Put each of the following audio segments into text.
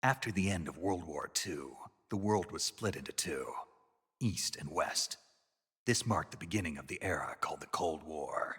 After the end of World War II, the world was split into two, East and West. This marked the beginning of the era called the Cold War.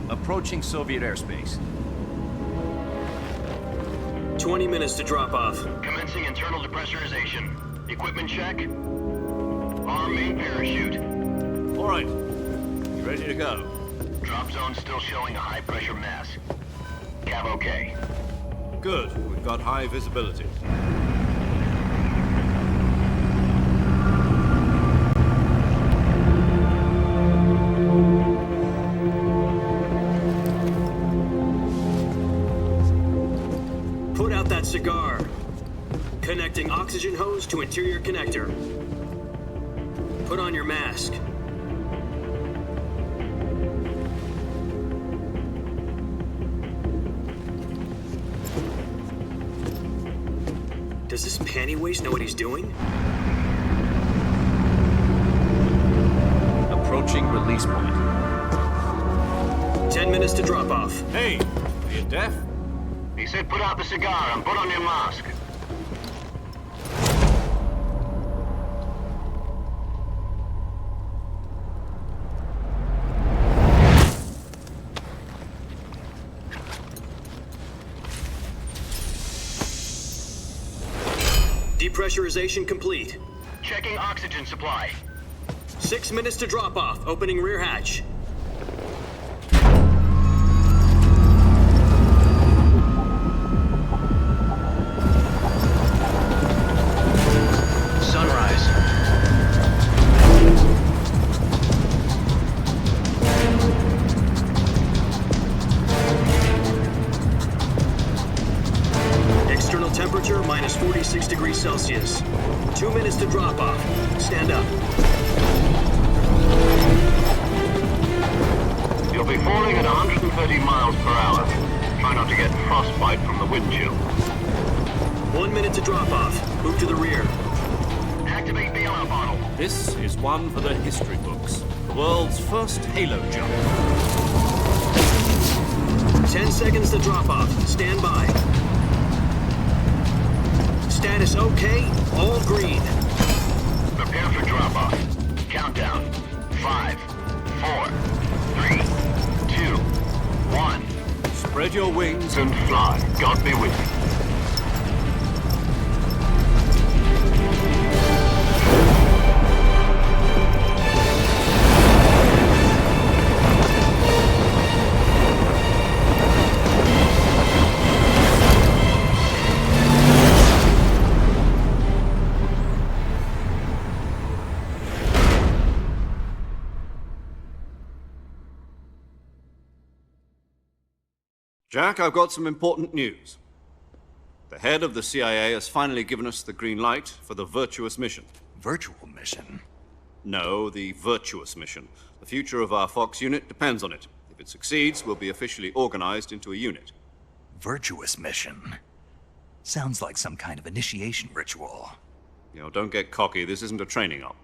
Approaching Soviet airspace. 20 minutes to drop off. Commencing internal depressurization. Equipment check. Arm main parachute. All right. You ready to go? Drop zone still showing a high pressure mass. Cav okay. Good. We've got high visibility. Cigar. Connecting oxygen hose to interior connector. Put on your mask. Does this panty waste know what he's doing? Approaching release point. 10 minutes to drop off. Hey, are you deaf? He said put out the cigar and put on your mask. Depressurization complete. Checking oxygen supply. 6 minutes to drop off. Opening rear hatch. Temperature minus 46 degrees Celsius. 2 minutes to drop off. Stand up. You'll be falling at 130 miles per hour. Try not to get frostbite from the wind chill. 1 minute to drop off. Move to the rear. Activate the yellow bottle. This is one for the history books. The world's first halo jump. 10 seconds to drop off. Stand by. Status okay, all green. Prepare for drop-off. Countdown. 5, 4, 3, 2, 1. Spread your wings And fly. God be with you. Jack, I've got some important news. The head of the CIA has finally given us the green light for the virtuous mission. Virtual mission? No, the virtuous mission. The future of our Fox unit depends on it. If it succeeds, we'll be officially organized into a unit. Virtuous mission? Sounds like some kind of initiation ritual. You know, don't get cocky. This isn't a training op.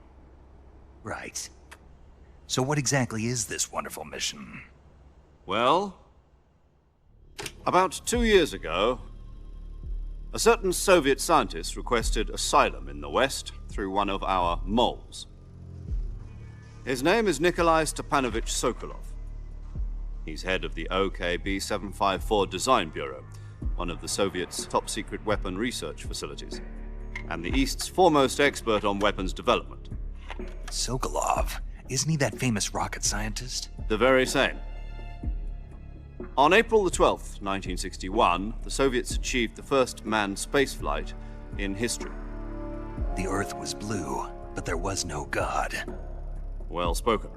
Right. So what exactly is this wonderful mission? Well, about 2 years ago, a certain Soviet scientist requested asylum in the West through one of our moles. His name is Nikolai Stepanovich Sokolov. He's head of the OKB 754 Design Bureau, one of the Soviets' top-secret weapon research facilities, and the East's foremost expert on weapons development. Sokolov? Isn't he that famous rocket scientist? The very same. On April the 12th, 1961, the Soviets achieved the first manned spaceflight in history. The Earth was blue, but there was no God. Well spoken.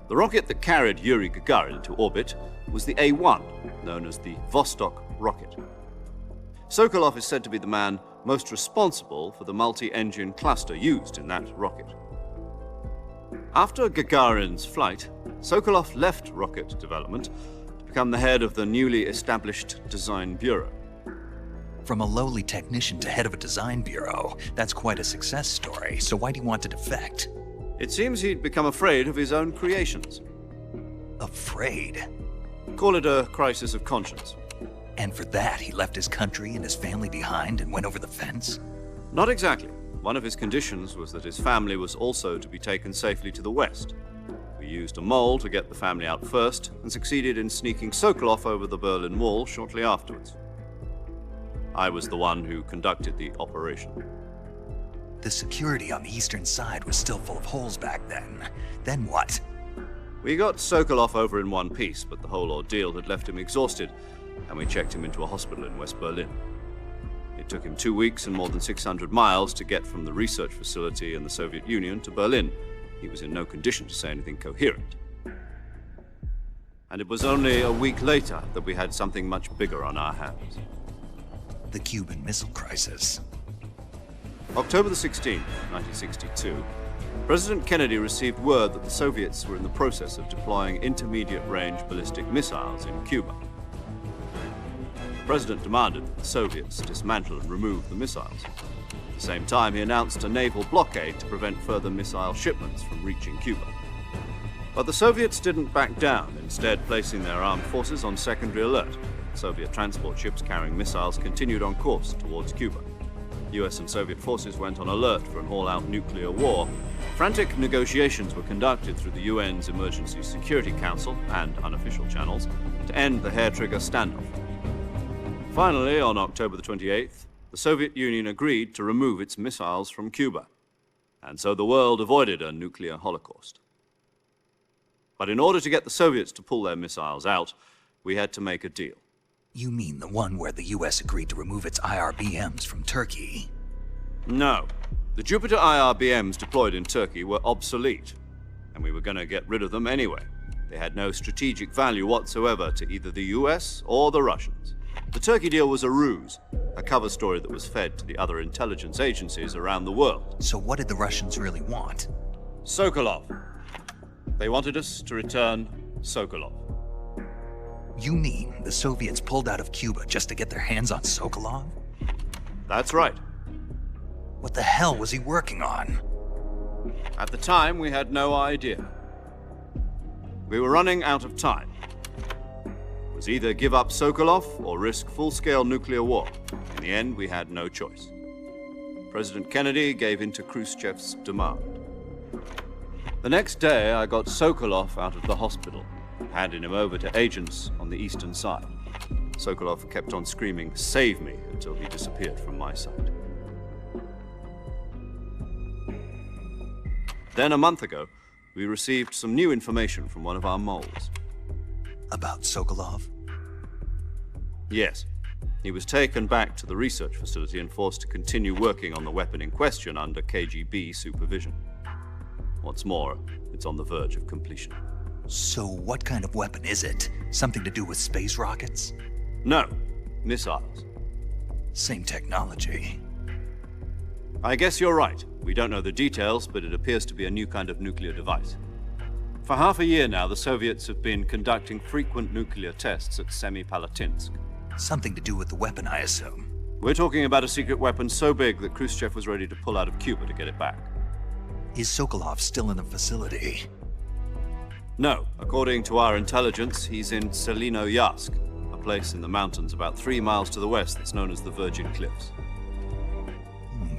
The rocket that carried Yuri Gagarin into orbit was the A-1, known as the Vostok rocket. Sokolov is said to be the man most responsible for the multi-engine cluster used in that rocket. After Gagarin's flight, Sokolov left rocket development to become the head of the newly established Design Bureau. From a lowly technician to head of a design bureau, that's quite a success story, so why'd he want to defect? It seems he'd become afraid of his own creations. Afraid? Call it a crisis of conscience. And for that, he left his country and his family behind and went over the fence? Not exactly. One of his conditions was that his family was also to be taken safely to the west. We used a mole to get the family out first and succeeded in sneaking Sokolov over the Berlin Wall shortly afterwards. I was the one who conducted the operation. The security on the eastern side was still full of holes back then. Then what? We got Sokolov over in one piece, but the whole ordeal had left him exhausted, and we checked him into a hospital in West Berlin. It took him 2 weeks and more than 600 miles to get from the research facility in the Soviet Union to Berlin. He was in no condition to say anything coherent. And it was only a week later that we had something much bigger on our hands. The Cuban Missile Crisis. October the 16th, 1962, President Kennedy received word that the Soviets were in the process of deploying intermediate-range ballistic missiles in Cuba. The President demanded that the Soviets dismantle and remove the missiles. At the same time, he announced a naval blockade to prevent further missile shipments from reaching Cuba. But the Soviets didn't back down, instead placing their armed forces on secondary alert. Soviet transport ships carrying missiles continued on course towards Cuba. US and Soviet forces went on alert for an all-out nuclear war. Frantic negotiations were conducted through the UN's Emergency Security Council and unofficial channels to end the hair-trigger standoff. Finally, on October the 28th, the Soviet Union agreed to remove its missiles from Cuba, and so the world avoided a nuclear holocaust. But in order to get the Soviets to pull their missiles out, we had to make a deal. You mean the one where the US agreed to remove its IRBMs from Turkey? No. The Jupiter IRBMs deployed in Turkey were obsolete, and we were going to get rid of them anyway. They had no strategic value whatsoever to either the US or the Russians. The Turkey deal was a ruse, a cover story that was fed to the other intelligence agencies around the world. So what did the Russians really want? Sokolov. They wanted us to return Sokolov. You mean the Soviets pulled out of Cuba just to get their hands on Sokolov? That's right. What the hell was he working on? At the time, we had no idea. We were running out of time. It was either give up Sokolov or risk full-scale nuclear war. In the end, we had no choice. President Kennedy gave in to Khrushchev's demand. The next day, I got Sokolov out of the hospital, handing him over to agents on the eastern side. Sokolov kept on screaming, "Save me," until he disappeared from my sight. Then a month ago, we received some new information from one of our moles. About Sokolov? Yes. He was taken back to the research facility and forced to continue working on the weapon in question under KGB supervision. What's more, it's on the verge of completion. So what kind of weapon is it? Something to do with space rockets? No, missiles. Same technology. I guess you're right. We don't know the details, but it appears to be a new kind of nuclear device. For half a year now, the Soviets have been conducting frequent nuclear tests at Semipalatinsk. Something to do with the weapon, I assume. We're talking about a secret weapon so big that Khrushchev was ready to pull out of Cuba to get it back. Is Sokolov still in the facility? No. According to our intelligence, he's in Selinoyarsk, a place in the mountains about 3 miles to the west that's known as the Virgin Cliffs.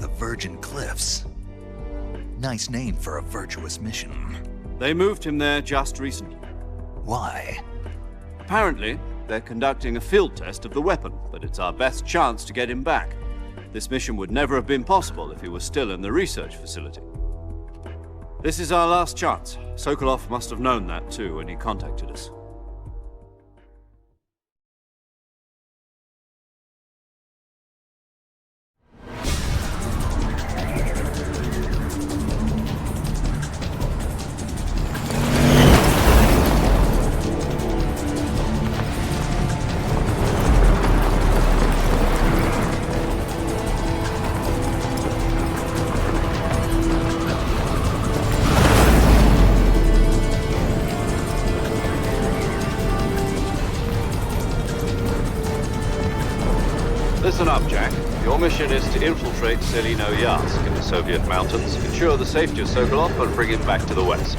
The Virgin Cliffs. Nice name for a virtuous mission. They moved him there just recently. Why? Apparently, they're conducting a field test of the weapon, but it's our best chance to get him back. This mission would never have been possible if he was still in the research facility. This is our last chance. Sokolov must have known that too when he contacted us. Listen up, Jack. Your mission is to infiltrate Selino-Yarsk in the Soviet mountains, ensure the safety of Sokolov, and bring him back to the west.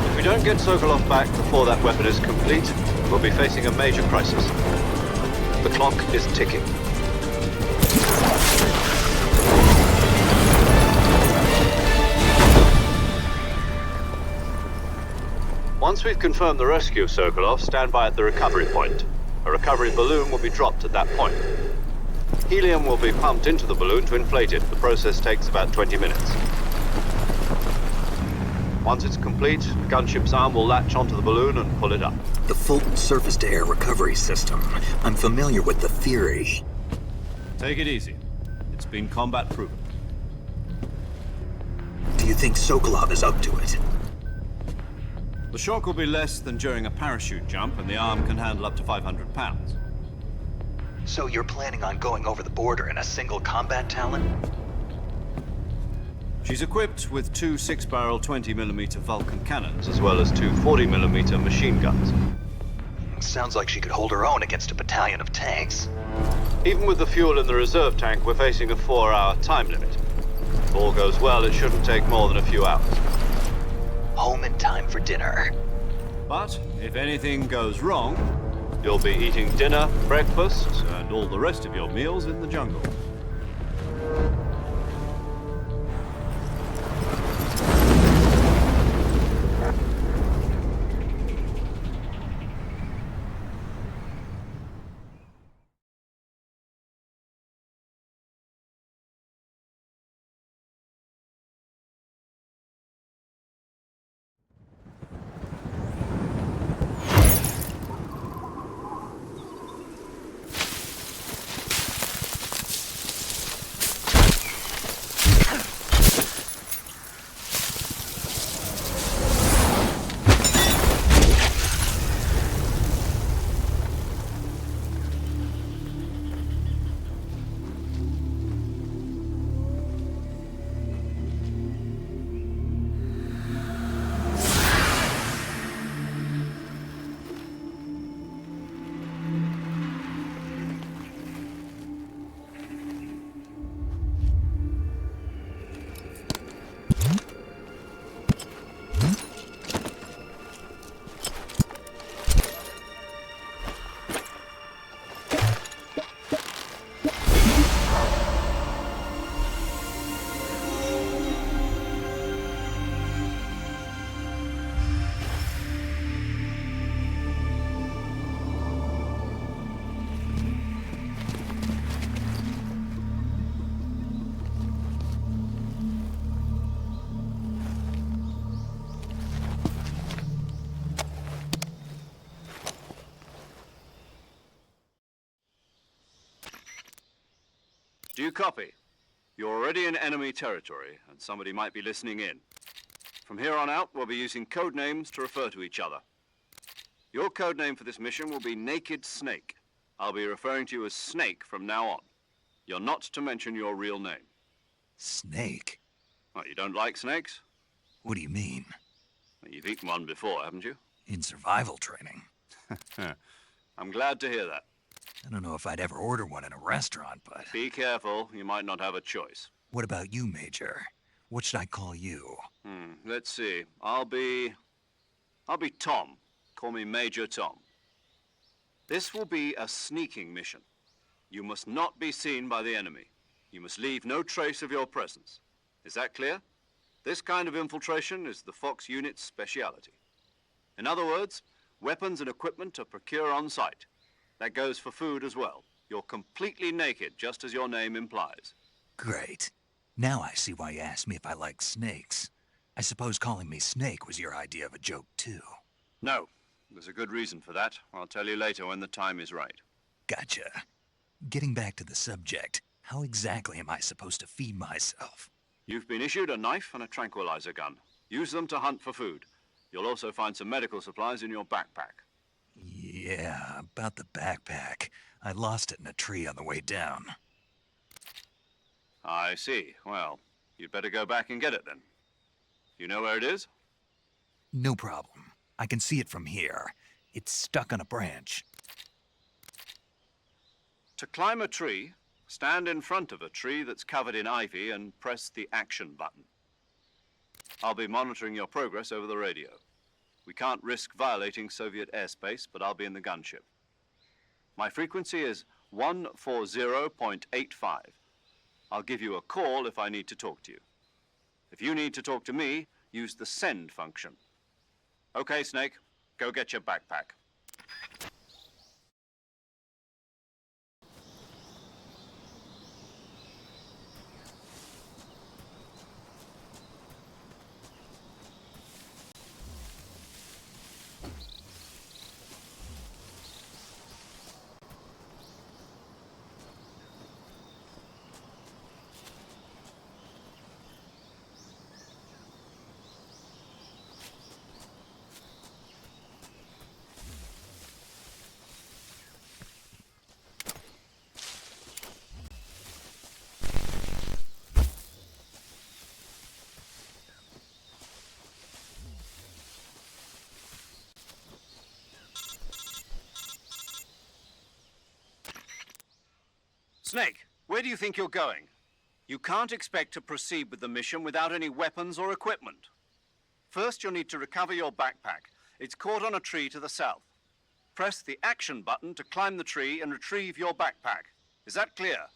If we don't get Sokolov back before that weapon is complete, we'll be facing a major crisis. The clock is ticking. Once we've confirmed the rescue of Sokolov, stand by at the recovery point. A recovery balloon will be dropped at that point. Helium will be pumped into the balloon to inflate it. The process takes about 20 minutes. Once it's complete, the gunship's arm will latch onto the balloon and pull it up. The Fulton surface-to-air recovery system. I'm familiar with the theory. Take it easy. It's been combat-proven. Do you think Sokolov is up to it? The shock will be less than during a parachute jump, and the arm can handle up to 500 pounds. So you're planning on going over the border in a single combat Talon? She's equipped with two 6-barrel 20mm Vulcan cannons, as well as two 40mm machine guns. Sounds like she could hold her own against a battalion of tanks. Even with the fuel in the reserve tank, we're facing a 4-hour time limit. If all goes well, it shouldn't take more than a few hours. Home in time for dinner. But if anything goes wrong, you'll be eating dinner, breakfast, and all the rest of your meals in the jungle. Do you copy? You're already in enemy territory, and somebody might be listening in. From here on out, we'll be using code names to refer to each other. Your code name for this mission will be Naked Snake. I'll be referring to you as Snake from now on. You're not to mention your real name. Snake? What, you don't like snakes? What do you mean? Well, you've eaten one before, haven't you? In survival training. I'm glad to hear that. I don't know if I'd ever order one in a restaurant, but... Be careful, you might not have a choice. What about you, Major? What should I call you? Let's see. I'll be Tom. Call me Major Tom. This will be a sneaking mission. You must not be seen by the enemy. You must leave no trace of your presence. Is that clear? This kind of infiltration is the Fox unit's speciality. In other words, weapons and equipment are procured on site. That goes for food as well. You're completely naked, just as your name implies. Great. Now I see why you asked me if I like snakes. I suppose calling me Snake was your idea of a joke, too. No. There's a good reason for that. I'll tell you later when the time is right. Gotcha. Getting back to the subject, how exactly am I supposed to feed myself? You've been issued a knife and a tranquilizer gun. Use them to hunt for food. You'll also find some medical supplies in your backpack. Yeah, about the backpack. I lost it in a tree on the way down. I see. Well, you'd better go back and get it then. You know where it is? No problem. I can see it from here. It's stuck on a branch. To climb a tree, stand in front of a tree that's covered in ivy and press the action button. I'll be monitoring your progress over the radio. We can't risk violating Soviet airspace, but I'll be in the gunship. My frequency is 140.85. I'll give you a call if I need to talk to you. If you need to talk to me, use the send function. Okay, Snake, go get your backpack. Snake, where do you think you're going? You can't expect to proceed with the mission without any weapons or equipment. First, you'll need to recover your backpack. It's caught on a tree to the south. Press the action button to climb the tree and retrieve your backpack. Is that clear?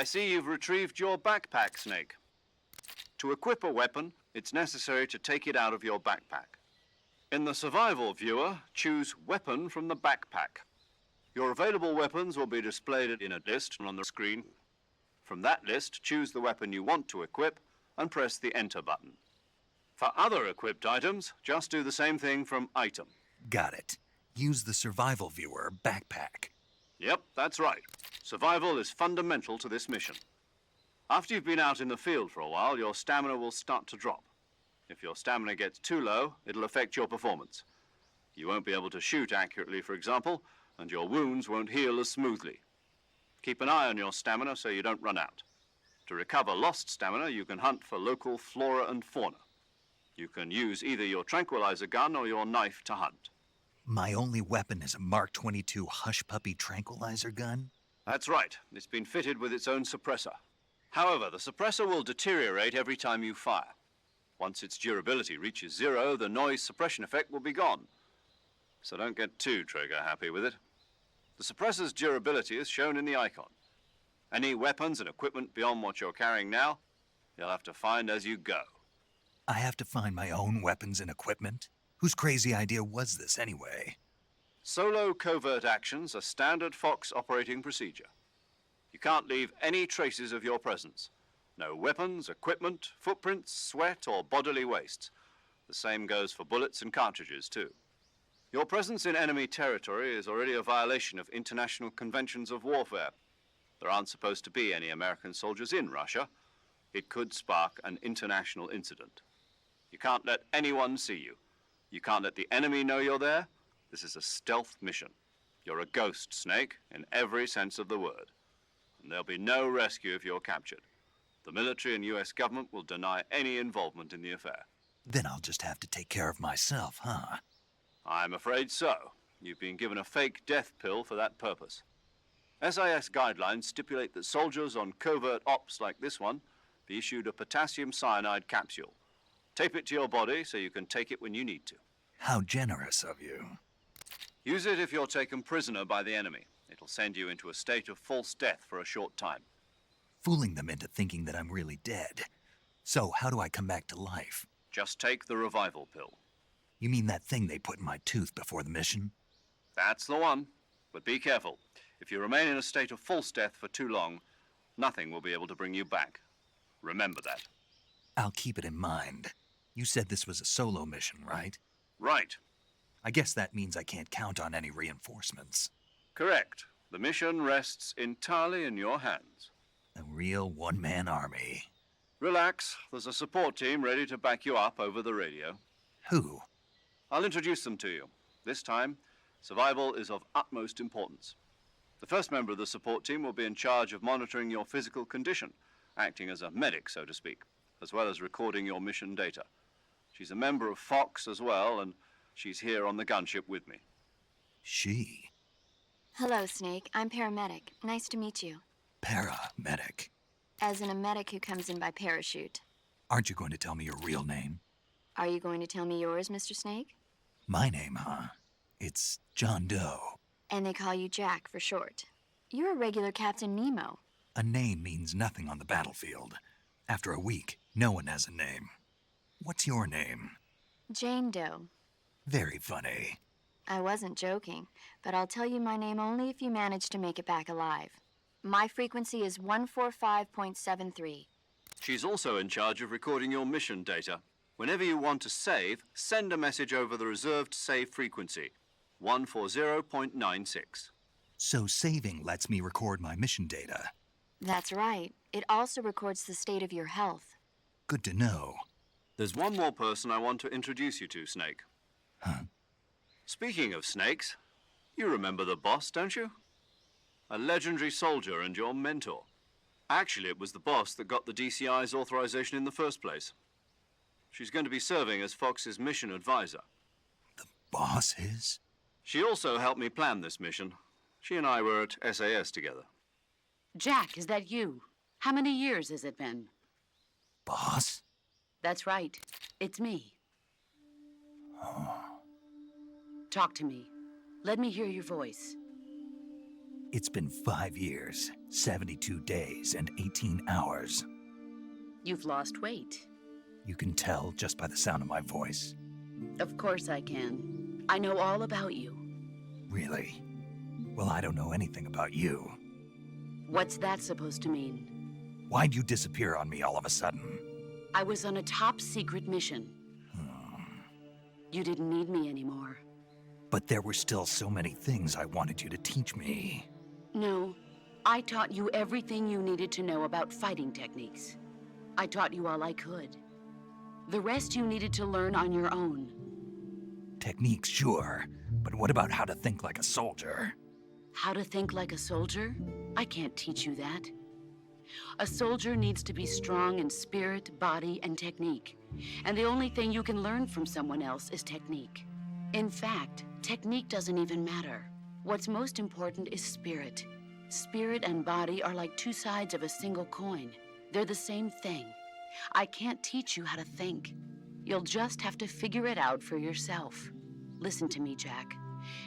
I see you've retrieved your backpack, Snake. To equip a weapon, it's necessary to take it out of your backpack. In the survival viewer, choose Weapon from the backpack. Your available weapons will be displayed in a list on the screen. From that list, choose the weapon you want to equip and press the Enter button. For other equipped items, just do the same thing from Item. Got it. Use the survival viewer backpack. Yep, that's right. Survival is fundamental to this mission. After you've been out in the field for a while, your stamina will start to drop. If your stamina gets too low, it'll affect your performance. You won't be able to shoot accurately, for example, and your wounds won't heal as smoothly. Keep an eye on your stamina so you don't run out. To recover lost stamina, you can hunt for local flora and fauna. You can use either your tranquilizer gun or your knife to hunt. My only weapon is a Mark 22 Hush Puppy tranquilizer gun? That's right. It's been fitted with its own suppressor. However, the suppressor will deteriorate every time you fire. Once its durability reaches 0, the noise suppression effect will be gone. So don't get too trigger-happy with it. The suppressor's durability is shown in the icon. Any weapons and equipment beyond what you're carrying now, you'll have to find as you go. I have to find my own weapons and equipment? Whose crazy idea was this, anyway? Solo covert actions are standard Fox operating procedure. You can't leave any traces of your presence. No weapons, equipment, footprints, sweat, or bodily wastes. The same goes for bullets and cartridges, too. Your presence in enemy territory is already a violation of international conventions of warfare. There aren't supposed to be any American soldiers in Russia. It could spark an international incident. You can't let anyone see you. You can't let the enemy know you're there. This is a stealth mission. You're a ghost, Snake, in every sense of the word. And there'll be no rescue if you're captured. The military and US government will deny any involvement in the affair. Then I'll just have to take care of myself, huh? I'm afraid so. You've been given a fake death pill for that purpose. SIS guidelines stipulate that soldiers on covert ops like this one be issued a potassium cyanide capsule. Tape it to your body so you can take it when you need to. How generous of you. Use it if you're taken prisoner by the enemy. It'll send you into a state of false death for a short time. Fooling them into thinking that I'm really dead. So how do I come back to life? Just take the revival pill. You mean that thing they put in my tooth before the mission? That's the one. But be careful. If you remain in a state of false death for too long, nothing will be able to bring you back. Remember that. I'll keep it in mind. You said this was a solo mission, right? Right. I guess that means I can't count on any reinforcements. Correct. The mission rests entirely in your hands. A real one-man army. Relax. There's a support team ready to back you up over the radio. Who? I'll introduce them to you. This time, survival is of utmost importance. The first member of the support team will be in charge of monitoring your physical condition, acting as a medic, so to speak, as well as recording your mission data. She's a member of Fox as well, and she's here on the gunship with me. She? Hello, Snake. I'm paramedic. Nice to meet you. Paramedic. As in a medic who comes in by parachute. Aren't you going to tell me your real name? Are you going to tell me yours, Mr. Snake? My name, huh? It's John Doe. And they call you Jack for short. You're a regular Captain Nemo. A name means nothing on the battlefield. After a week, no one has a name. What's your name? Jane Doe. Very funny. I wasn't joking, but I'll tell you my name only if you manage to make it back alive. My frequency is 145.73. She's also in charge of recording your mission data. Whenever you want to save, send a message over the reserved save frequency, 140.96. So saving lets me record my mission data. That's right. It also records the state of your health. Good to know. There's one more person I want to introduce you to, Snake. Huh? Speaking of snakes, you remember the boss, don't you? A legendary soldier and your mentor. Actually, it was the boss that got the DCI's authorization in the first place. She's going to be serving as Fox's mission advisor. The boss is? She also helped me plan this mission. She and I were at SAS together. Jack, is that you? How many years has it been? Boss? That's right. It's me. Oh. Talk to me. Let me hear your voice. It's been 5 years, 72 days, and 18 hours. You've lost weight. You can tell just by the sound of my voice. Of course I can. I know all about you. Really? Well, I don't know anything about you. What's that supposed to mean? Why'd you disappear on me all of a sudden? I was on a top secret mission. You didn't need me anymore. But there were still so many things I wanted you to teach me. No, I taught you everything you needed to know about fighting techniques. I taught you all I could. The rest you needed to learn on your own. Techniques, sure. But what about how to think like a soldier? How to think like a soldier? I can't teach you that. A soldier needs to be strong in spirit, body, and technique. And the only thing you can learn from someone else is technique. In fact, technique doesn't even matter. What's most important is spirit. Spirit and body are like two sides of a single coin. They're the same thing. I can't teach you how to think. You'll just have to figure it out for yourself. Listen to me, Jack.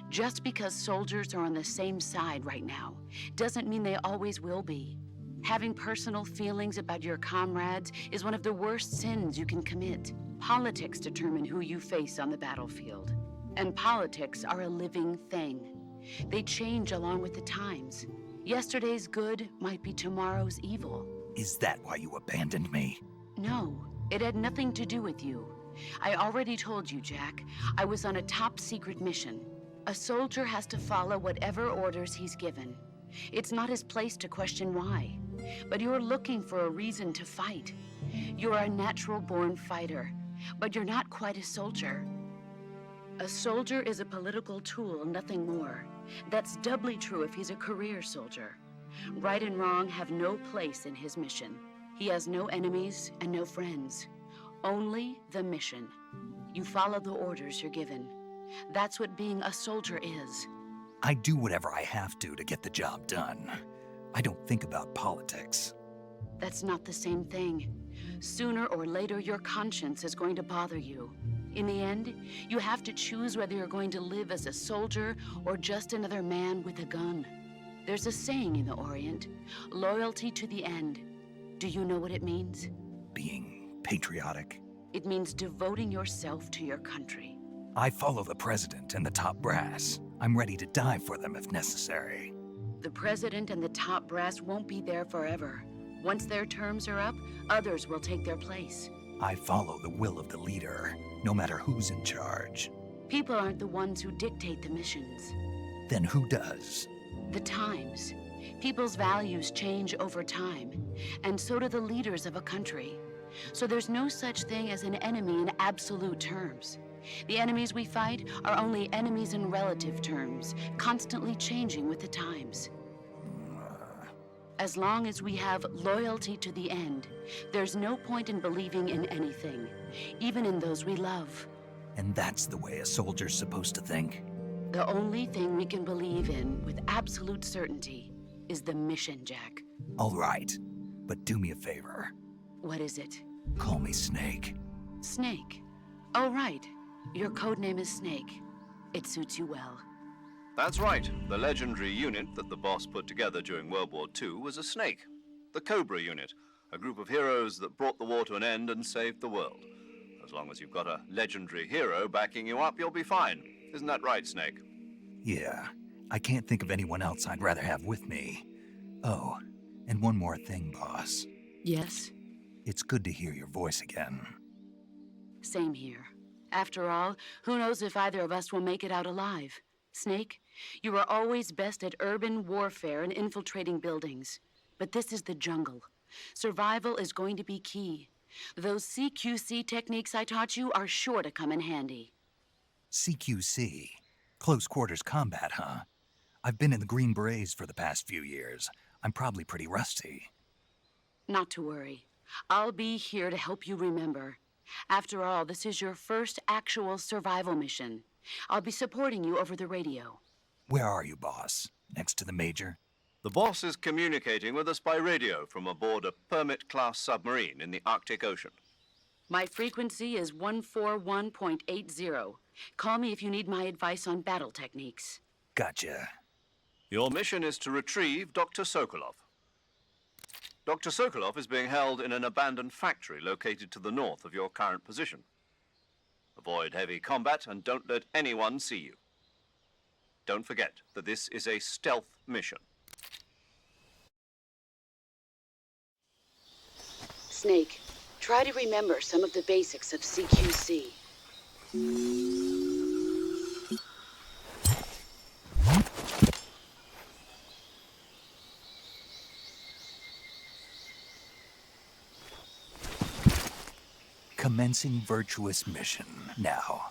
Just because soldiers are on the same side right now doesn't mean they always will be. Having personal feelings about your comrades is one of the worst sins you can commit. Politics determine who you face on the battlefield. And politics are a living thing. They change along with the times. Yesterday's good might be tomorrow's evil. Is that why you abandoned me? No, it had nothing to do with you. I already told you, Jack. I was on a top secret mission. A soldier has to follow whatever orders he's given. It's not his place to question why. But you're looking for a reason to fight. You're a natural-born fighter, but you're not quite a soldier. A soldier is a political tool, nothing more. That's doubly true if he's a career soldier. Right and wrong have no place in his mission. He has no enemies and no friends. Only the mission. You follow the orders you're given. That's what being a soldier is. I do whatever I have to get the job done. I don't think about politics. That's not the same thing. Sooner or later, your conscience is going to bother you. In the end, you have to choose whether you're going to live as a soldier or just another man with a gun. There's a saying in the Orient, loyalty to the end. Do you know what it means? Being patriotic. It means devoting yourself to your country. I follow the president and the top brass. I'm ready to die for them if necessary. The president and the top brass won't be there forever. Once their terms are up, others will take their place. I follow the will of the leader, no matter who's in charge. People aren't the ones who dictate the missions. Then who does? The times. People's values change over time, and so do the leaders of a country. So there's no such thing as an enemy in absolute terms. The enemies we fight are only enemies in relative terms, constantly changing with the times. As long as we have loyalty to the end, there's no point in believing in anything, even in those we love. And that's the way a soldier's supposed to think? The only thing we can believe in with absolute certainty is the mission, Jack. All right, but do me a favor. What is it? Call me Snake. Snake. Oh, right. Your code name is Snake. It suits you well. That's right. The legendary unit that the boss put together during World War II was a snake. The Cobra unit, a group of heroes that brought the war to an end and saved the world. As long as you've got a legendary hero backing you up, you'll be fine. Isn't that right, Snake? Yeah, I can't think of anyone else I'd rather have with me. Oh, and one more thing, boss. Yes? It's good to hear your voice again. Same here. After all, who knows if either of us will make it out alive? Snake, you were always best at urban warfare and infiltrating buildings. But this is the jungle. Survival is going to be key. Those CQC techniques I taught you are sure to come in handy. CQC? Close quarters combat, huh? I've been in the Green Berets for the past few years. I'm probably pretty rusty. Not to worry. I'll be here to help you remember. After all, this is your first actual survival mission. I'll be supporting you over the radio. Where are you, boss? Next to the Major? The boss is communicating with us by radio from aboard a Permit-class submarine in the Arctic Ocean. My frequency is 141.80. Call me if you need my advice on battle techniques. Gotcha. Your mission is to retrieve Dr. Sokolov. Dr. Sokolov is being held in an abandoned factory located to the north of your current position. Avoid heavy combat and don't let anyone see you. Don't forget that this is a stealth mission. Snake, try to remember some of the basics of CQC. Commencing virtuous mission now.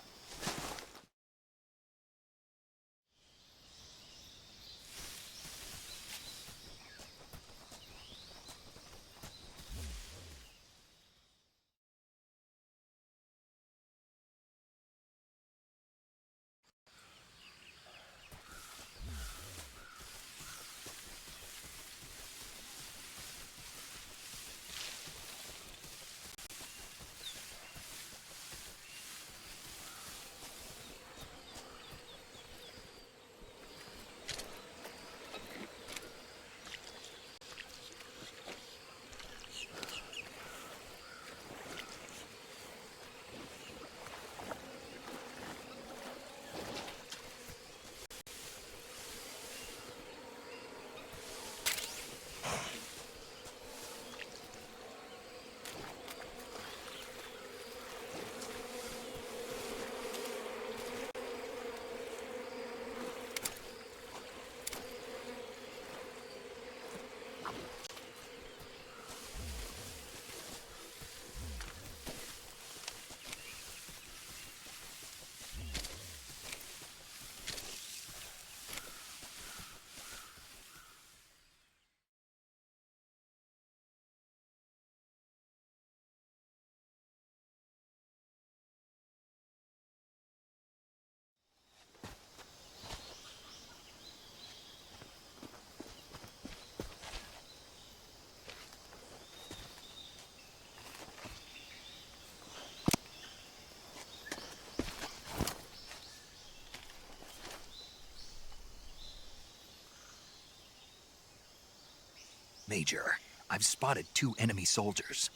Major, I've spotted 2 enemy soldiers.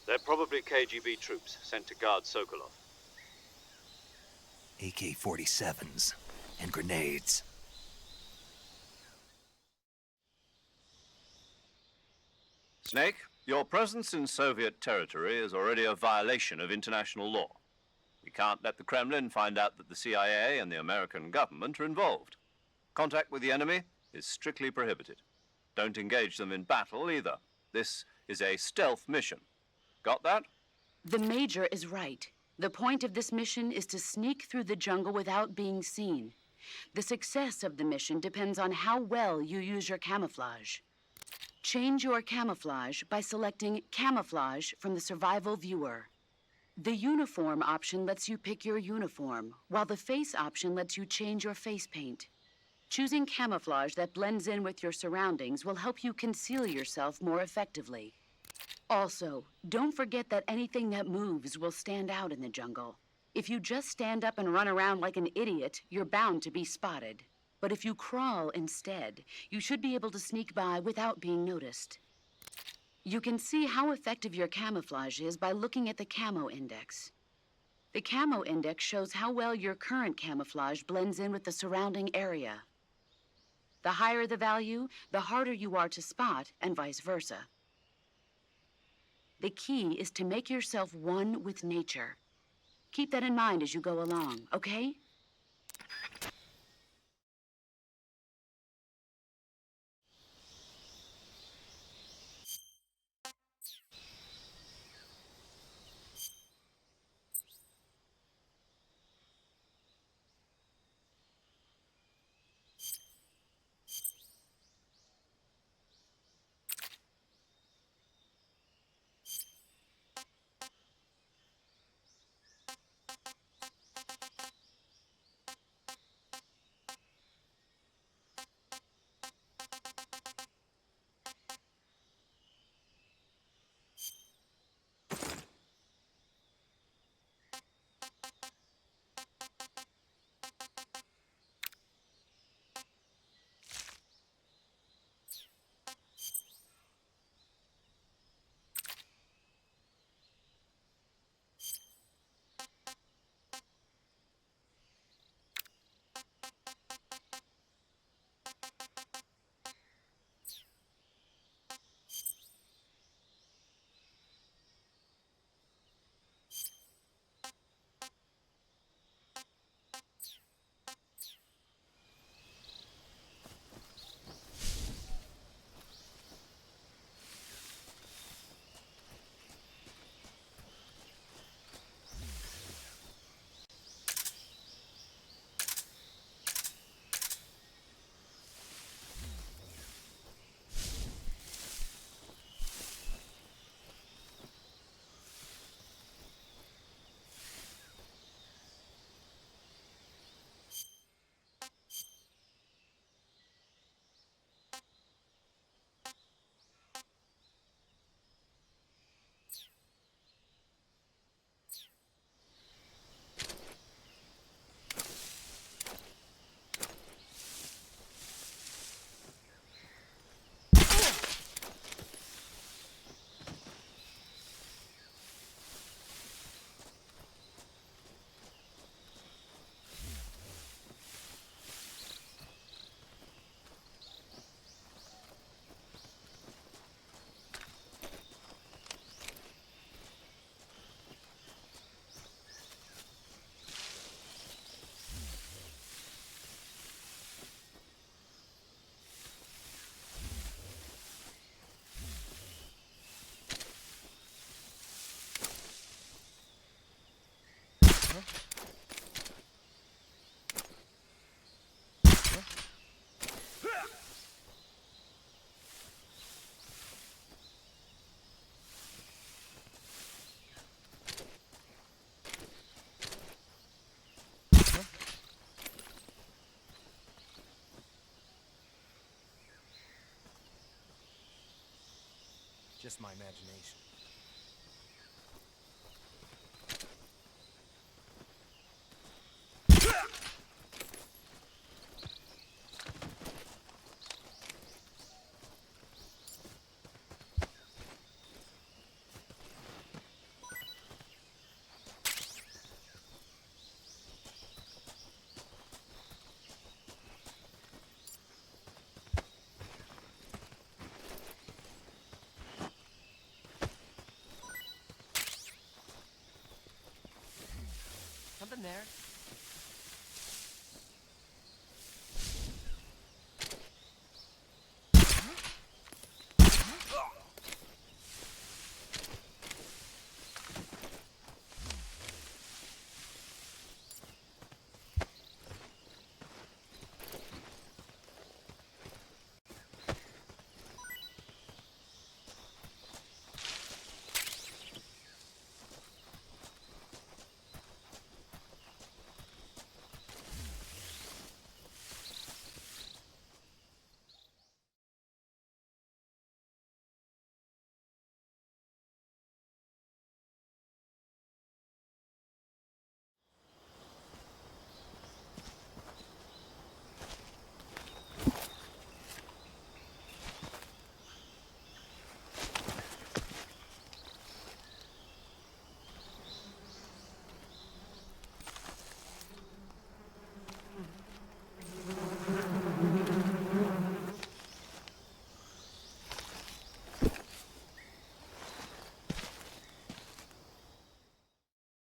They're probably KGB troops sent to guard Sokolov. AK-47s and grenades. Snake, your presence in Soviet territory is already a violation of international law. We can't let the Kremlin find out that the CIA and the American government are involved. Contact with the enemy is strictly prohibited. Don't engage them in battle either. This is a stealth mission. Got that? The Major is right. The point of this mission is to sneak through the jungle without being seen. The success of the mission depends on how well you use your camouflage. Change your camouflage by selecting Camouflage from the Survival Viewer. The Uniform option lets you pick your uniform, while the Face option lets you change your face paint. Choosing camouflage that blends in with your surroundings will help you conceal yourself more effectively. Also, don't forget that anything that moves will stand out in the jungle. If you just stand up and run around like an idiot, you're bound to be spotted. But if you crawl instead, you should be able to sneak by without being noticed. You can see how effective your camouflage is by looking at the Camo Index. The Camo Index shows how well your current camouflage blends in with the surrounding area. The higher the value, the harder you are to spot, and vice versa. The key is to make yourself one with nature. Keep that in mind as you go along, okay? Just my imagination. there.